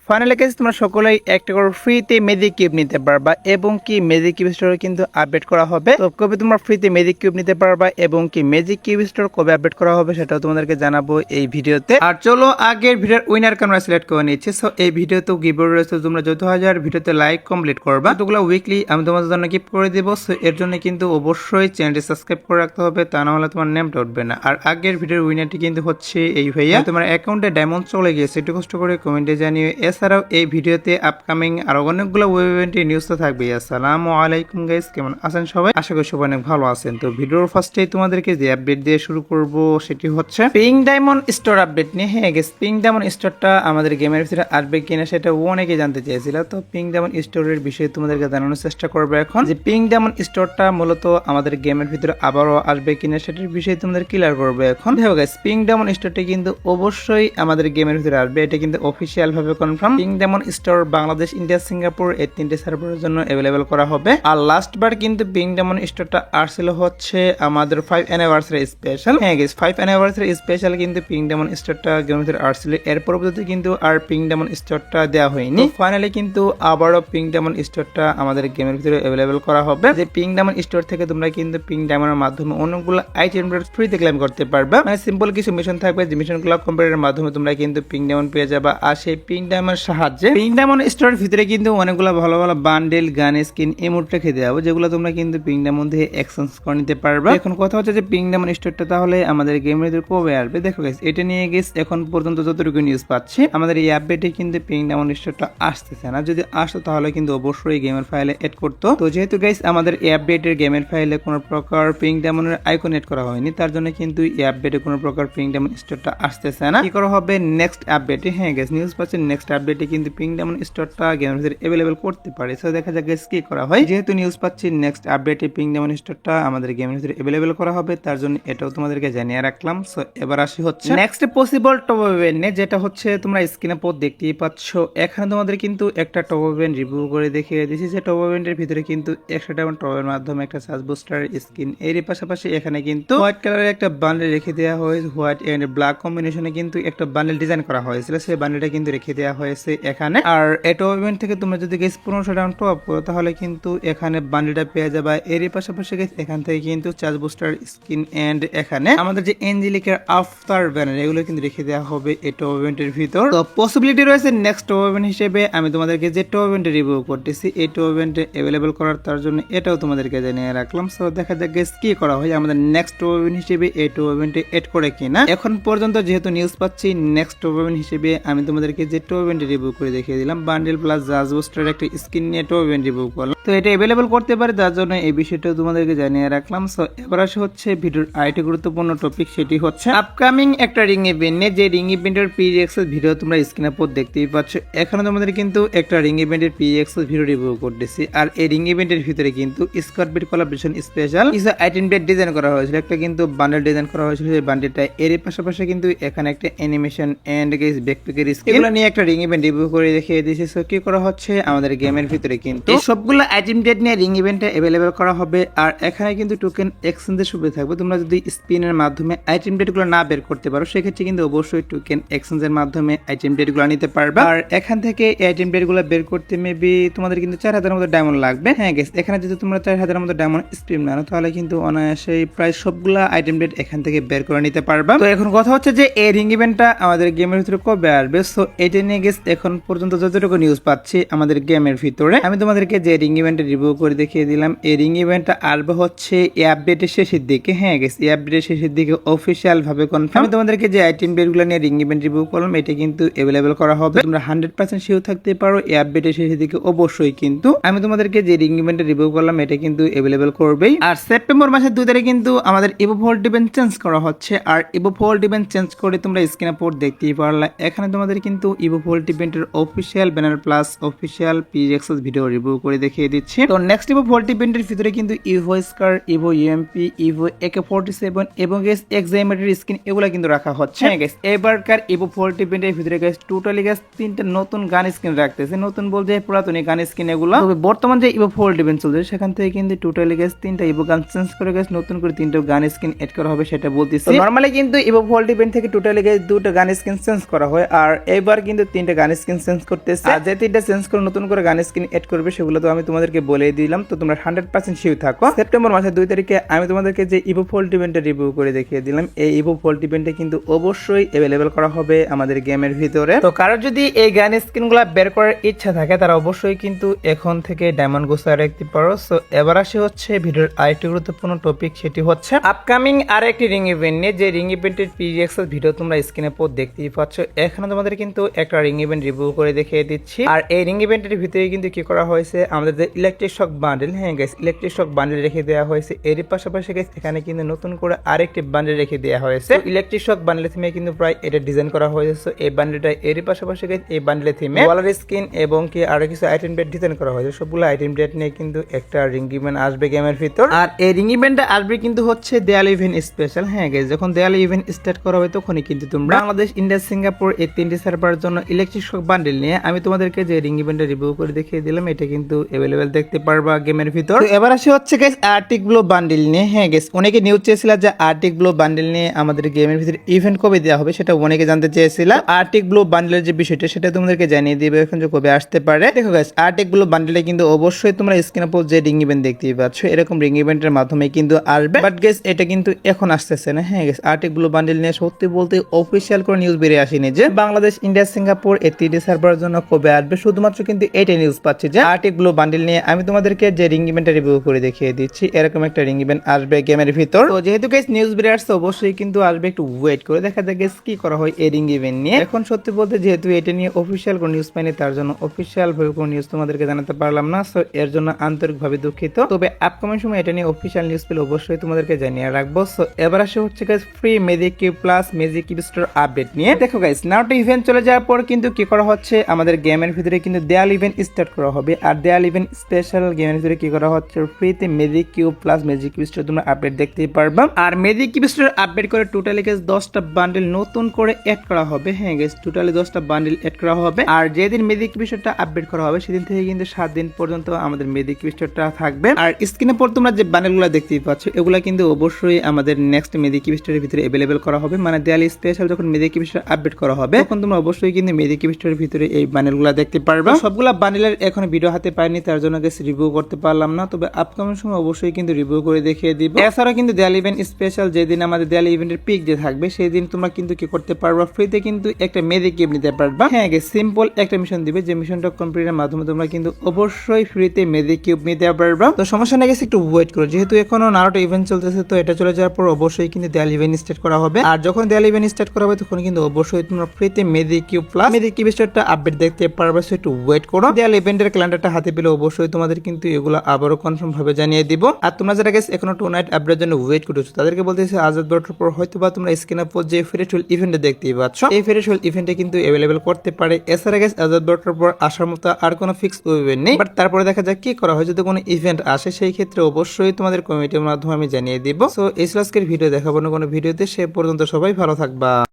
Finally guys তোমরা সকলেই একটা করে ফ্রিতে ম্যাজিক কিউব নিতে পারবা এবং কি ম্যাজিক কিউব স্টোর কিন্তু আপডেট করা হবে। তো কবে তোমরা ফ্রিতে ম্যাজিক কিউব নিতে পারবা এবং কি ম্যাজিক কিউব স্টোর কবে আপডেট করা হবে সেটাও তোমাদেরকে জানাবো এই ভিডিওতে। আর চলো আগের ভিডিওর উইনার আমরা সিলেক্ট করে নিচ্ছি। সো এই ভিডিওতে গিভঅ্যাওয়ে রয়েছে, তোমরা যত হাজার ভিডিওতে লাইক কমপ্লিট করবা ততগুলো উইকলি আমি তোমাদের জন্য গিফট করে দেব। সো এর জন্য কিন্তু অবশ্যই চ্যানেলটি সাবস্ক্রাইব করে রাখতে হবে, তা না হলে তোমার নেমটা উঠবে না। আর আগের ভিডিওর উইনারটি কিন্তু হচ্ছে এই ভাইয়া। তোমার অ্যাকাউন্টে ডায়মন্ড চলে গিয়েছে একটু কষ্ট করে কমেন্টে জানিয়ে। এছাড়াও এই ভিডিওতে আপকামিং আর অনেকগুলো ওয়েব ইভেন্টের নিউজ তো থাকবে। আসসালামু আলাইকুম গাইস, কেমন আছেন সবাই? আশা করি সবাই অনেক ভালো আছেন। তো ভিডিওর ফার্স্টেই তোমাদেরকে যে আপডেট দিয়ে শুরু করব সেটি হচ্ছে পিঙ্ক ডায়মন্ড স্টোর আপডেট নিয়ে। হ্যাঁ গেস, পিঙ্ক ডায়মন্ড স্টোরটা আমাদের গেমের ভিতরে আসবে কিনা সেটা অনেকে জানতে চেয়েছিল। তো পিঙ্ক ডায়মন্ড স্টোরের বিষয়ে তোমাদেরকে জানানোর চেষ্টা করবো এখন, যে পিঙ্ক ডায়মন্ড স্টোরটা মূলত আমাদের গেমের ভিতরে আবারও আসবে কিনা সেটার বিষয়ে তোমাদের ক্লিয়ার করবো এখন। দেখো গাইস, পিঙ্ক ডায়মন্ড স্টোরটা কিন্তু অবশ্যই আমাদের গেমের ভিতরে আসবে, এটা কিন্তু অফিসিয়াল ভাবে confirm. Pink diamond store Bangladesh, India, Singapore এই তিনটে সার্ভারের জন্য অ্যাভেলেবেল করা হবে। আর লাস্ট বার কিন্তু পিঙ্ক ডায়মন্ড স্টোরটা আসছিল হচ্ছে আমাদের 5 অ্যানিভার্সারি স্পেশাল। হ্যাঁ গাইস, 5 অ্যানিভার্সারি স্পেশাল কিন্তু পিঙ্ক ডায়মন্ড স্টোরটা গেমের ভিতরে আসছিল। এর পরবর্তীতে কিন্তু আর পিঙ্ক ডায়মন্ড স্টোরটা দেওয়া হয়নি। ফাইনালি কিন্তু আবারও পিঙ্ক ডায়মন্ড স্টোরটা আমাদের গেমের ভিতরে অ্যাভেলেবেল করা হবে। যে পিঙ্ক ডায়মন্ড স্টোর থেকে তোমরা কিন্তু পিঙ্ক ডায়মন্ডের মাধ্যমে অনেকগুলো আইটেম ফ্রিতে ক্লেম করতে পারবে। মানে সিম্পল কিছু মিশন থাকবে, যে মিশনগুলো কমপ্লিটের মাধ্যমে তোমরা কিন্তু পিঙ্ক ডায়মন্ড পেয়ে যাবা। আর সেই পিঙ্ক ডায়মন্ডের সাহায্যে পিঙ্ক ডায়মন্ড স্টোরের ভিতরে কিন্তু অনেকগুলো ভালো ভালো বান্ডেল, গান স্কিন, ইমোট রেখে দেওয়া হবে, যেগুলো তোমরা কিন্তু পিঙ্ক ডায়মন্ড থেকে এক্সচেঞ্জ করে নিতে পারবে। এখন কথা হচ্ছে যে পিঙ্ক ডায়মন্ড স্টোরটা তাহলে আমাদের গেমের ভিতরে কবে আসবে। দেখো গাইস, এটা নিয়ে গেস এখন পর্যন্ত যতটুকু নিউজ পাচ্ছি আমাদের এই আপডেটে কিন্তু পিঙ্ক ডায়মন্ড স্টোরটা আসতেছে না। যদি আসতো তাহলে কিন্তু অবশ্যই গেমের ফাইলে এড করতো। তো যেহেতু গাইস আমাদের এই আপডেটের গেমের ফাইলে কোনো প্রকার পিঙ্ক ডায়মন্ডের আইকন এড করা হয়নি, তার জন্য কিন্তু এই আপডেটে কোনো প্রকার পিঙ্ক ডায়মন্ড স্টোরটা আসতেছে না। কি করা হবে নেক্সট আপডেটে? হ্যাঁ গাইস, নিউজ পাচ্ছি নেক্সট আপডেটে কিন্তু পিঙ্ক ডায়মন্ড স্টোরটা গেমের ভিতরে অ্যাভেলেবল করতে পারে। সো দেখা যাক গাইস কি করা হয়। যেহেতু নিউজ পাচ্ছি নেক্সট আপডেটে পিঙ্ক ডায়মন্ড স্টোরটা আমাদের গেমের ভিতরে অ্যাভেলেবল করা হবে, তার জন্য এটাও তোমাদেরকে জানিয়ে রাখলাম। সো এবার আসি হচ্ছে নেক্সট পসিবল টপ ইভেন্ট, যেটা হচ্ছে তোমরা স্ক্রিনে পর দেখতেই পাচ্ছ। এখানে তোমাদের কিন্তু একটা টপ ইভেন্ট রিভিউ করে দেখিয়ে দিয়েছি, যে টপ ইভেন্টের ভিতরে কিন্তু 100 ডায়মন্ড টপের মাধ্যমে একটা সার্চ বুস্টার স্কিন, এর পাশাপাশি এখানে কিন্তু হোয়াইট কালারের একটা বান্ডেল রেখে দেওয়া হয়েছে। হোয়াইট এন্ড ব্ল্যাক কম্বিনেশনে কিন্তু একটা বান্ডেল ডিজাইন করা হয়েছিল, সেই বান্ডেলটা কিন্তু রেখে দেওয়া হয়েছে এখানে। আর এই টপ ইভেন্ট থেকে তোমরা যদি গেস 1500 ডায়মন্ড টপ করো তাহলে কিন্তু এখানে বান্ডেলটা পেয়ে যাবে। এর পাশাপাশি গেস এখান থেকে কিন্তু চার্জ বুস্টার স্কিন এন্ড এখানে আমাদের যে এঞ্জেলিকার আফতার ব্যানার, এগুলো কিন্তু রেখে দেওয়া হবে এই টপ ইভেন্টের ভিতর। তো পসিবিলিটি রয়েছে নেক্সট টপ ইভেন্ট হিসেবে আমি তোমাদেরকে যে টপ ইভেন্টে রিভিউ করতেছি এই টপ ইভেন্টে অ্যাভেলেবল করার, তার জন্য এটাও তোমাদেরকে জানিয়ে রাখলাম। সো দেখা যাক গেস কি করা হয় আমাদের নেক্সট টপ ইভেন্ট হিসেবে এই টপ ইভেন্টে এড করে কিনা। এখন পর্যন্ত যেহেতু নিউজ পাচ্ছি নেক্সট টপ ইভেন্ট হিসেবে আমি তোমাদেরকে যে টপ ইভেন্টে রিভিউ করে দেখিয়ে দিলাম, বান্ডেল প্লাস জাজ বুস্টার একটা স্কিন নিয়ে টপ ইভেন্ট রিভিউ করলাম। তো এটা অ্যাভেলেবল করতে পারে, তার জন্য এই বিষয়টাও তোমাদেরকে জানিয়ে রাখলাম। সো এবার আসে হচ্ছে ভিডিওর আরেকটি গুরুত্বপূর্ণ টপিক, সেটি হচ্ছে আপকামিং একটা রিং ইভেন্ট নিয়ে। যে রিং ইভেন্টের পিএক্সএস ভিডিও তোমরা স্ক্রিনে পর দেখতেই পাচ্ছ। এখানে তোমাদের কিন্তু একটা রিং ইভেন্টের পিএক্সএস ভিডিও রিভিউ করতেছি। আর এই রিং ইভেন্টের ভিতরে কিন্তু স্কটবিট কোলাবরেশন স্পেশাল কিছু আইটেম বেড ডিজাইন করা হয়েছিল, একটা কিন্তু বান্ডেল ডিজাইন করা হয়েছিল। সেই বান্ডেলটা এর পাশাপাশি কিন্তু এখানে একটা অ্যানিমেশন এন্ড গেস ব্যাকপ্যাকের স্কিন, এগুলো নিয়ে একটা রিং ইভেন্ট রিভিউ করে দেখিয়ে দিয়েছি। সো কি করা হচ্ছে আমাদের গেমের ভিতরে কিন্তু এই সবগুলো আইটেম ডেট নিয়ে রিং ইভেন্টে অ্যাভেলেবল করা হবে। আর এখানে কিন্তু টোকেন এক্সচেঞ্জের সুবিধা থাকবে। তোমরা যদি স্পিনের মাধ্যমে আইটেম ডেটগুলো না বের করতে পারো সেক্ষেত্রে কিন্তু অবশ্যই টোকেন এক্সচেঞ্জের মাধ্যমে আইটেম ডেটগুলো নিতে পারবে। আর এখান থেকে আইটেম ডেটগুলো বের করতে মেবি তোমাদের কিন্তু 4000 মতো ডায়মন্ড লাগবে। হ্যাঁ গেস, এখানে যদি তোমরা 4000 মতো ডায়মন্ড স্পিন নাও তাহলে কিন্তু অনায়াসেই প্রায় সবগুলা আইটেম ডেট এখান থেকে বের করে নিতে পারবে। তো এখন কথা হচ্ছে যে এই রিং ইভেন্টটা আমাদের গেমের ভিতরে কবে আসবে। সো এটা নিয়ে গেস এখন পর্যন্ত যতটুকু নিউজ পাচ্ছি আমাদের গেমের ভিতরে আমি তোমাদেরকে যে রিং ইভেন্টের রিভিউ করে দেখিয়ে দিলাম, এই রিং ইভেন্টটা আসবে হচ্ছে এই আপডেটের শেষের দিকে। হ্যাঁ গেস, এই আপডেটের শেষের দিকে অফিসিয়াল ভাবে কনফার্ম। আমি তোমাদেরকে যে আইটেম ডেটগুলো নিয়ে রিং ইভেন্ট রিভিউ করলাম এটা কিন্তু অ্যাভেলেবল করা হবে। তোমরা 100% শিওর থাকতে পারো এই আপডেটের শেষের দিকে অবশ্যই কিন্তু আমি তোমাদেরকে যে রিং ইভেন্টের রিভিউ করলাম এটা কিন্তু অ্যাভেলেবল করবেই। আর সেপ্টেম্বর মাসের 2 তারিখে কিন্তু আমাদের ইভোভোল্ট ইভেন্ট চেঞ্জ করা হচ্ছে। আর ইভোভোল্ট ইভেন্ট চেঞ্জ করে তোমরা স্ক্রিনে পর দেখতেই পারলা, এখানে তোমাদের কিন্তু ইভোভোল্ট ইভেন্টের official banner plus official PXS video review করে দেখিয়ে দিচ্ছি। তো নেক্সট ইভোভোল্ট ইভেন্টের ভিতরে কিন্তু evo SCAR, evo UMP, evo AK-47 এবং গেস এক্সাইমেটের স্কিন এগুলো কিন্তু রাখা হচ্ছে। গেস এবারকার ইভোভোল্ট ইভেন্টের ভিতরে গেস টোটালি গেস 3টা নতুন গান স্কিন রাখতেছে। নতুন বলতে পুরাতন গান স্কিন এগুলো। তবে বর্তমান যে ইভোভোল্ট ইভেন্ট চলছে সেখান থেকে কিন্তু টোটালি গেস 3টা ইভো গান চেঞ্জ করে গেস নতুন করে 3টা গান স্কিন এড করা হবে সেটা বলতেছি। নরমালি কিন্তু ইভোভোল্ট ইভেন্ট থেকে টোটালি গেস 2টা গান স্কিন চেঞ্জ করা হয়। আর এবার কিন্তু 3টা 3টে গান স্কিন চেঞ্জ করতেছে, আর যে 3টা চেঞ্জ করে নতুন করে গান স্কিন এড করবে সেগুলো তো আমি তোমাদেরকে বলে দিলাম। তো তোমরা 100% শিওর থাকো। সেপ্টেম্বর মাসের 2 তারিখে আমি তোমাদেরকে যে ইভো ফোল্ট ইভেন্টের রিভিউ করে দেখিয়ে দিলাম, এই ইভো ফোল্ট ইভেন্টে কিন্তু অবশ্যই অ্যাভেলেবেল করা হবে আমাদের গেমের ভিতরে। তো কারোর যদি এই গান স্কিনগুলো বের করার ইচ্ছা থাকে তারা অবশ্যই কিন্তু এখন থেকে ডায়মন্ড গোসা রাখতে পারো। সো এবার আসে হচ্ছে ভিডিওর আরেকটি গুরুত্বপূর্ণ টপিক, সেটি হচ্ছে আপকামিং আরেকটি রিং ইভেন্ট নিয়ে। যে রিং ইভেন্টের পিজিএক্সএল ভিডিও তোমরা স্ক্রিনে পর দেখতেই পাচ্ছ, এখানে তোমাদের কিন্তু একটা রিং ইভেন্ট রিভিউ করে দেখিয়ে দিচ্ছি। আর এই রিং ইভেন্টের ভিতরে কিন্তু কি করা হয়েছে, আমাদের যে ইলেকট্রিক শক বান্ডেল, হ্যাঁ গাইস, ইলেকট্রিক শক বান্ডেল রেখে দেওয়া হয়েছে। এর পাশাপাশি গাইস এখানে কিন্তু নতুন করে আরেকটি বান্ডেল রেখে দেওয়া হয়েছে। ইলেকট্রিক শক বান্ডেল থিমে কিন্তু প্রায় এটা ডিজাইন করা হয়েছে। এই বান্ডেলটা এর পাশাপাশি গাইস এই বান্ডেলের থিমে ওয়ালার স্কিন এবং কি আরো কিছু আইটেম ডেট ডিজাইন করা হয়েছে। সবগুলো আইটেম ডেট নিয়ে কিন্তু একটা রিং ইভেন্ট আসবে গেমের ভিতর। আর এই রিং ইভেন্টটা আসবে কিন্তু হচ্ছে দেয়াল ইভেন্ট স্পেশাল। হ্যাঁ গাইস, যখন দেয়াল ইভেন্ট স্টার্ট করা হবে তখনই কিন্তু তোমরা বাংলাদেশ, ইন্ডিয়া, সিঙ্গাপুর এই 3টি সার্ভারের জন্য ইলেকট্রিক শক বান্ডেল নিয়ে আমি তোমাদেরকে যে রিং ইভেন্টটা রিভিউ করে দেখিয়ে দিলাম, এটা কিন্তু অ্যাভেলেবেল দেখতে পারবা গেমের ভিতর। তো এবার আসে হচ্ছে গাইস আর্টিক ব্লু বান্ডেল নিয়ে। হ্যাঁ গাইস, অনেকে নিউজ চেয়েছিল যে আর্টিক ব্লু বান্ডেল নিয়ে আমাদের গেমের ভিতরে ইভেন্ট কবে দেওয়া হবে, সেটা অনেকে জানতে চেয়েছিল। আর্টিক ব্লু বান্ডেলের যে বিষয়টা সেটা তোমাদেরকে জানিয়ে দিবে এখন যে কবে আসতে পারে। দেখো গাইস, আর্টিক ব্লু বান্ডেলটা কিন্তু অবশ্যই তোমরা স্ক্রিনে উপর যে রিং ইভেন্ট দেখতেই পাচ্ছ, এরকম রিং ইভেন্টের মাধ্যমে কিন্তু আসবে। বাট গাইস এটা কিন্তু এখন আসতেছে না। হ্যাঁ গাইস, আর্টিক ব্লু বান্ডেল নিয়ে সত্যি বলতে অফিসিয়াল করে নিউজ বেরিয়ে আসেনি যে বাংলাদেশ, ইন্ডিয়া, সিঙ্গাপুর এই 3টি সার্ভারের জন্য কবে আসবে। শুধুমাত্র কিন্তু এইটাই নিউজ পাচ্ছি যে আর্টিক ব্লু বান্ডেল নিয়ে আমি তোমাদেরকে যে রিং ইভেন্টটা রিভিউ করে দেখিয়ে দিচ্ছি, এরকম একটা রিং ইভেন্ট আসবে গেমের ভিতর। তো যেহেতু গাইস নিউজ বেরিয়ে আসছে, অবশ্যই কিন্তু আসবে, একটু ওয়েট করে দেখা যাক গাইস কি করা হয় এই রিং ইভেন্ট নিয়ে। এখন সত্যি বলতে যেহেতু এটা নিয়ে অফিসিয়াল কোনো নিউজ পাইনি, তার জন্য অফিসিয়াল ভাবে কোনো নিউজ তোমাদেরকে জানাতে পারলাম না। সো এর জন্য আন্তরিকভাবে দুঃখিত। তবে আপকামিং সময় এটা নিয়ে অফিসিয়াল নিউজ পেলে অবশ্যই তোমাদেরকে জানিয়ে রাখবো। সো এবার আসে হচ্ছে guys free magic cube plus magic cube store update নিয়ে। দেখো গাইস, নাওটা ইভেন্ট চলে যাওয়ার পর কিন্তু কি করা হচ্ছে, আমাদের গেমের ভিতরে কিন্তু দেয়াল ইভেন্ট স্টার্ট করা হবে। আর দেয়াল ইভেন্ট স্পেশাল গেমের ভিতরে কি করা হচ্ছে, ফ্রিতে magic cube plus magic cube store তোমরা আপডেট দেখতেই পারবা। আর ম্যাজিক কিউব স্টোর আপডেট করে টোটালি গাইস 10টা বান্ডেল নতুন করে অ্যাড করা হবে। হ্যাঁ গাইস, টোটালি 10টা বান্ডেল অ্যাড করা হবে। আর যেদিন ম্যাজিক কিউব স্টোরটা আপডেট করা হবে সেদিন থেকে কিন্তু 7 দিন পর্যন্ত আমাদের ম্যাজিক কিউব স্টোরটা থাকবে। আর স্ক্রিনে পর তোমরা যে বান্ডেলগুলো দেখতেই পাচ্ছ, এগুলা কিন্তু অবশ্যই আমাদের নেক্সট ম্যাজিক কিউব স্টোরের ভিতরে अवेलेबल করা হবে। মানে দেয়াল স্পেশাল যখন ম্যাজিক কিউব স্টোর আপডেট করা হবে তখন তোমরা অবশ্যই কিন্তু ম্যাজিক কিউব স্টোরের ভিতরে এই বান্ডেলগুলো দেখতে পারবে। সবগুলা বান্ডেলের এখন ভিডিও হাতে পাইনি, তার জন্য গাইস রিভিউ করতে পারলাম না। তবে আপকামিং সময় অবশ্যই কিন্তু রিভিউ করে দেখিয়ে দিব। এছাড়া কিন্তু দেয়াল ইভেন্ট স্পেশাল যেদিন আমাদের দেয়াল ইভেন্টের পিক যে থাকবে সেই দিন তোমরা কিন্তু কি করতে পারবা, ফ্রিতে কিন্তু একটা ম্যাজিক কিউব নিতে পারবা। হ্যাঁ গাইস, সিম্পল একটা মিশন দিবে, যে মিশনটা কমপ্লিটের মাধ্যমে তোমরা কিন্তু অবশ্যই ফ্রিতে ম্যাজিক কিউব নিতে পারবা। তো সমস্যা নেই গাইস, একটু ওয়েট করো, যেহেতু এখনো নারুটো ইভেন্ট চলতেছে। তো এটা চলে যাওয়ার পর অবশ্যই কিন্তু দেয়াল ইভেন্ট স্টার্ট করা হবে। আর যখন দেয়াল ইভেন্ট স্টার্ট করা হবে তখন কিন্তু অবশ্যই তোমরা ফ্রিতে magic cube plus magic cube স্টোরটা আপডেট দেখতে পারবে। সো একটু ওয়েট করো। দেয়াল ইভেন্টের ক্যালেন্ডারটা হাতে পেলে অবশ্যই তোমাদের কিন্তু এগুলো আবারও কনফার্ম ভাবে জানিয়ে দিব। আর তোমরা যারা গাইস এখনো 2 নাইট আপডেটের জন্য ওয়েট করছো তাদেরকে বলতেছি আজাদ বর্ডার পর হয়তো বা তোমরা স্ক্রিনে পর যে ফেরিটুল ইভেন্টে দেখতেই পাচ্ছ, এই ফেরিটুল ইভেন্টে কিন্তু अवेलेबल করতে পারে। এছাড়া গাইস আজাদ বর্ডার পর আসার মতো আর কোনো ফিক্স ইভেন্ট নেই। বাট তারপরে দেখা যাক কি করা হয়, যদি কোনো ইভেন্ট আসে সেই ক্ষেত্রে অবশ্যই তোমাদের কমিটির মাধ্যমে আমি জানিয়ে দিব। সো এই ছিল আজকের ভিডিও, দেখাবো না কোনো ভিডিওতে। সে পর্যন্ত সবাই ভালো থাকবা।